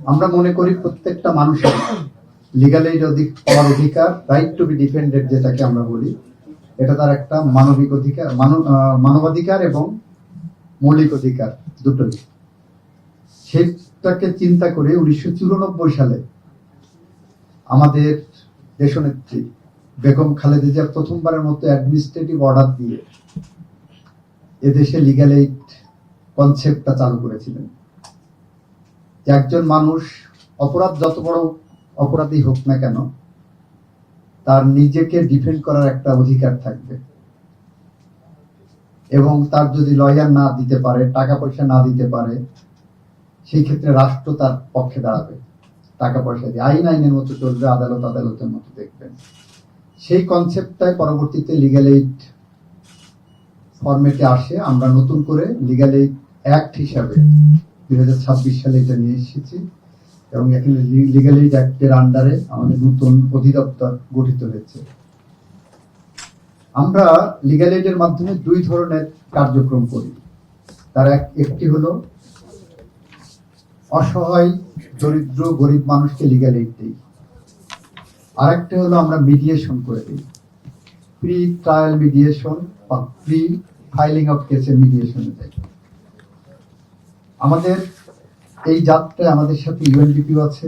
আমরা মনে করি প্রত্যেকটা মানুষের লিগাল এইড পাওয়ার অধিকার, রাইট টু বি ডিফেন্ডেড যেটাকে আমরা বলি, এটা তার একটা মানবিক অধিকার, মানবাধিকার এবং মৌলিক অধিকার দুটোই। সেটাকে চিন্তা করে 1994 সালে আমাদের দেশনেত্রী বেগম খালেদা জিয়া প্রথমবারের মতো অ্যাডমিনিস্ট্রেটিভ অর্ডার দিয়ে এদেশে লিগ্যাল এইড কনসেপ্টটা চালু করেছিলেন। যে একজন মানুষ অপরাধ যত বড় অপরাধী হোক না কেন, তার নিজেকে ডিফেন্ড করার একটা অধিকার থাকবে, এবং তার যদি লয়ার না দিতে পারে, টাকা পয়সা না দিতে পারে, সেই ক্ষেত্রে রাষ্ট্র তার পক্ষে দাঁড়াবে, টাকা পয়সা দিয়ে। আইন আইনের মতো চলবে, আদালত আদালতের মতো দেখবেন। সেই কনসেপ্টটাই পরবর্তীতে লিগ্যাল এইড ফরম্যাটে আসে। আমরা নতুন করে লিগ্যাল এইড অ্যাক্ট হিসাবে 2026 সালে এটা নিয়ে এসেছি, এবং এখানে লিগ্যাল এইড অ্যাক্টের আন্ডারে আমাদের নতুন অধিদপ্তর গঠিত হয়েছে। আমরা লিগ্যাল এইডের মাধ্যমে দুই ধরনের কার্যক্রম করি। তার একটি হলো অসহায় দরিদ্র গরিব মানুষকে লিগ্যাল এইড দিই, আর একটা হলো আমরা মিডিয়েশন করে দিই, প্রি ট্রায়াল মিডিয়েশন বা প্রি ফাইলিং অফ কেসের মিডিয়েশনে যাই। আমাদের এই যাত্রায় আমাদের সাথে ইউএনডিপিও আছে,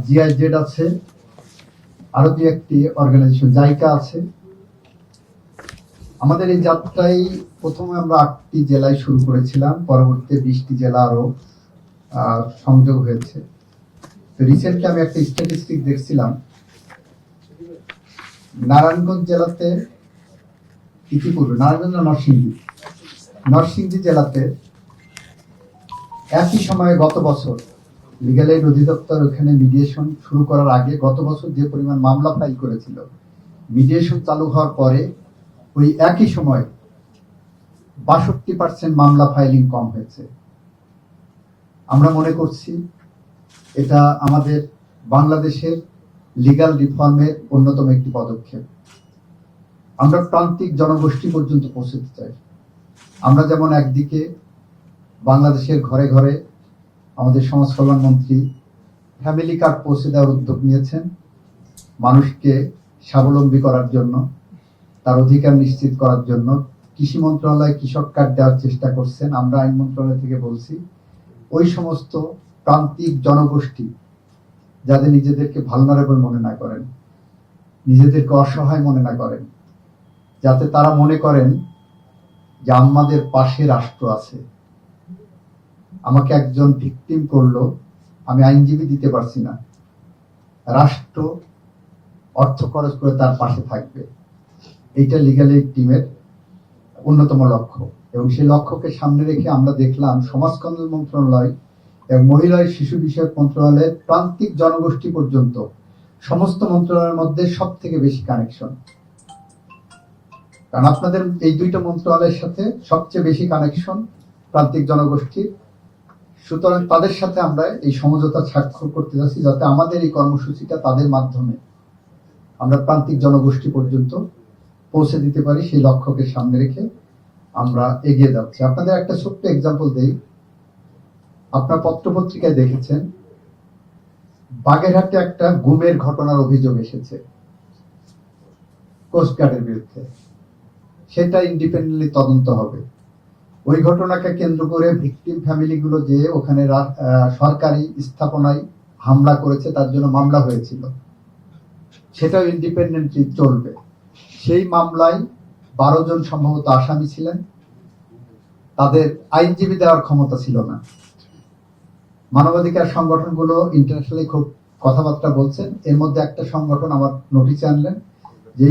জিআইজেড আছে, আরো দু একটি অর্গানাইজেশন, জাইকা আছে। আমাদের এই যাত্রায় প্রথমে আমরা 8টি জেলায় শুরু করেছিলাম, পরবর্তীতে 20টি জেলা আরো সংযোগ হয়েছে। তো রিসেন্টলি আমি একটা স্ট্যাটিস্টিক দেখছিলাম, নারায়ণগঞ্জ জেলাতে, ইতিপূর্বে নারায়ণগঞ্জ নরসিংদী জেলাতে একই সময়ে গত বছর লিগ্যাল এইড অধিদপ্তর ওখানে মিডিয়েশন শুরু করার আগে গত বছর যে পরিমাণ মামলা ফাইল করেছিল, মিডিয়েশন চালু হওয়ার পরে ওই একই সময় 62% মামলা ফাইলিং কম হয়েছে। আমরা মনে করছি এটা আমাদের বাংলাদেশের লিগ্যাল রিফর্মের অন্যতম একটি পদক্ষেপ। আমরা প্রান্তিক জনগোষ্ঠী পর্যন্ত পৌঁছতে চাই। আমরা যেমন একদিকে বাংলাদেশের ঘরে ঘরে আমাদের সমাজ কল্যাণ মন্ত্রী ফ্যামিলি কার্ড পৌঁছে দেওয়ার উদ্যোগ নিয়েছেন, মানুষকে স্বাবলম্বী করার জন্য, তার অধিকার নিশ্চিত করার জন্য। কৃষি মন্ত্রণালয় কৃষক কার্ড দেওয়ার চেষ্টা করছেন। আমরা আইন মন্ত্রণালয় থেকে বলছি ওই সমস্ত প্রান্তিক জনগোষ্ঠী যাদের নিজেদেরকে ভালনারেবল মনে না করেন, নিজেদেরকে অসহায় মনে না করেন, যাতে তারা মনে করেন যে আমাদের পাশে রাষ্ট্র আছে। আমাকে একজন ভিকটিম করলো, আমি আইনজীবী দিতে পারছি না, রাষ্ট্র অর্থ খরচ করে তার পাশে থাকবে। এইটা লিগ্যাল এইড টিমের অন্যতম লক্ষ্য, এবং সেই লক্ষ্যকে সামনে রেখে আমরা দেখলাম সমাজ কল্যাণ মন্ত্রণালয় এবং মহিলা ও শিশু বিষয়ক মন্ত্রণালয়ের প্রান্তিক জনগোষ্ঠী পর্যন্ত সমস্ত মন্ত্রণালয়ের মধ্যে সব থেকে বেশি কানেকশন। কারণ আপনাদের এই দুইটা মন্ত্রণালয়ের সাথে সবচেয়ে বেশি কানেকশন প্রান্তিক জনগোষ্ঠীর। সুতরাং তাদের সাথে আমরা এই সমঝোতা স্বাক্ষর করতে যাচ্ছি, যাতে আমাদের এই কর্মসূচিটা তাদের মাধ্যমে আমরা প্রান্তিক জনগোষ্ঠী পর্যন্ত পৌঁছে দিতে পারি। সেই লক্ষ্যকে সামনে রেখে আমরা এগিয়ে যাচ্ছি। আপনাদের একটা ছোট্ট এক্সাম্পল দেই। আপনার পত্রপত্রিকায় দেখেছেন বাগেরহাটে একটা গুমের ঘটনার অভিযোগ এসেছে কোস্টগার্ডের বিরুদ্ধে। সেটা ইন্ডিপেন্ডেন্টলি তদন্ত হবে। ওই ঘটনাকে কেন্দ্র করে ভিকটিম ফ্যামিলিগুলো যে ওখানে সরকারি স্থাপনায় হামলা করেছে, তার জন্য মামলা হয়েছিল, সেটাও ইন্ডিপেন্ডেন্টলি চলবে। সেই মামলায় 12 জন সম্ভবত আসামি ছিলেন, তাদের আইনজীবী দেওয়ার ক্ষমতা ছিল না। মানবাধিকার সংগঠনগুলো ইন্টারন্যাশনালি খুব কথাবার্তা বলছেন। এর মধ্যে একটা সংগঠন আমার নোটিশে আনলেন যে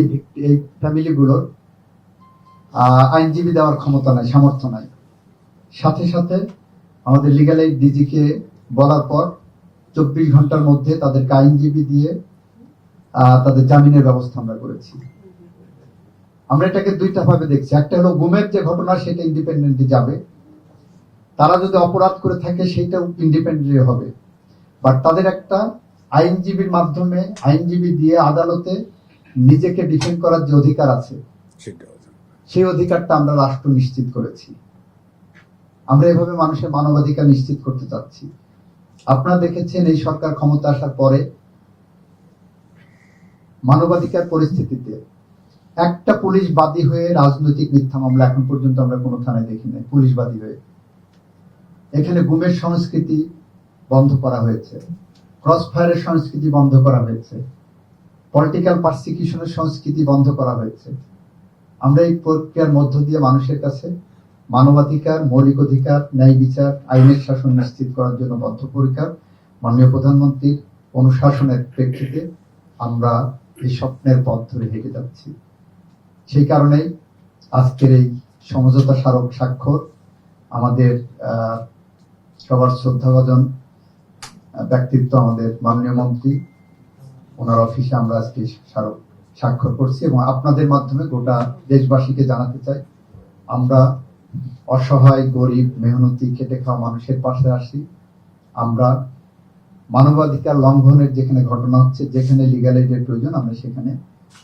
এই ফ্যামিলিগুলোর আইনজীবী দেওয়ার ক্ষমতা নাই, সামর্থ্য নাই। সাথে সাথে আমাদের লিগ্যাল এইড ডিজিকে বলার পর 24 ঘন্টার মধ্যে তাদেরকে আইনজীবী দিয়ে তাদের জামিনের ব্যবস্থা আমরা করেছি। আমরা এটাকে দুইটা ভাবে দেখছি। একটা হলো গুমের যে ঘটনা, সেটা ইন্ডিপেন্ডেন্টলি যাবে, তারা যদি অপরাধ করে থাকে সেইটাও ইন্ডিপেন্ডেন্টলি হবে। বাট তাদের একটা আইনজীবীর মাধ্যমে, আইনজীবী দিয়ে আদালতে নিজেকে ডিফেন্ড করার যে অধিকার আছে, সেই অধিকারটা আমরা রাষ্ট্র নিশ্চিত করেছি। আমরা এভাবে মানুষের মানবাধিকার নিশ্চিত করতে চাচ্ছি। আপনারা দেখেছেন এই সরকার ক্ষমতা আসার পরে মানবাধিকার পরিস্থিতিতে একটা পুলিশ বাদী হয়ে রাজনৈতিক মিথ্যা মামলা এখন পর্যন্ত আমরা কোনো থানায় দেখি নাই পুলিশ বাদী হয়ে। এখানে গুমের সংস্কৃতি বন্ধ করা হয়েছে, ক্রস ফায়ারের সংস্কৃতি বন্ধ করা হয়েছে, পলিটিক্যাল পারসিকিউশনের সংস্কৃতি বন্ধ করা হয়েছে। আমরা এই প্রক্রিয়ার মধ্য দিয়ে মানুষের কাছে মানবাধিকার, মৌলিক অধিকার, ন্যায় বিচার, আইনের শাসন নিশ্চিত করার জন্য বদ্ধপরিকর। মাননীয় প্রধানমন্ত্রীর অনুশাসনের প্রেক্ষিতে আমরা এই স্বপ্নের পথ ধরে হেঁটে যাচ্ছি। সেই কারণেই আজকের এই সমঝোতা স্মারক স্বাক্ষর আমাদের সবার শ্রদ্ধাভাজন ব্যক্তিত্ব আমাদের মাননীয় মন্ত্রী, ওনার অফিসে আমরা আজকে স্মারক স্বাক্ষর করছি এবং আপনাদের মাধ্যমে গোটা দেশবাসীকে জানাতে চাই আমরা অসহায়, গরিব, মেহনতি, খেটে খাওয়া মানুষের পাশে আসি। আমরা মানবাধিকার লঙ্ঘনের যেখানে ঘটনা হচ্ছে, যেখানে লিগ্যাল এইডের প্রয়োজন, আমরা সেখানে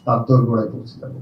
তার দোরগোড়ায় পৌঁছে যাব।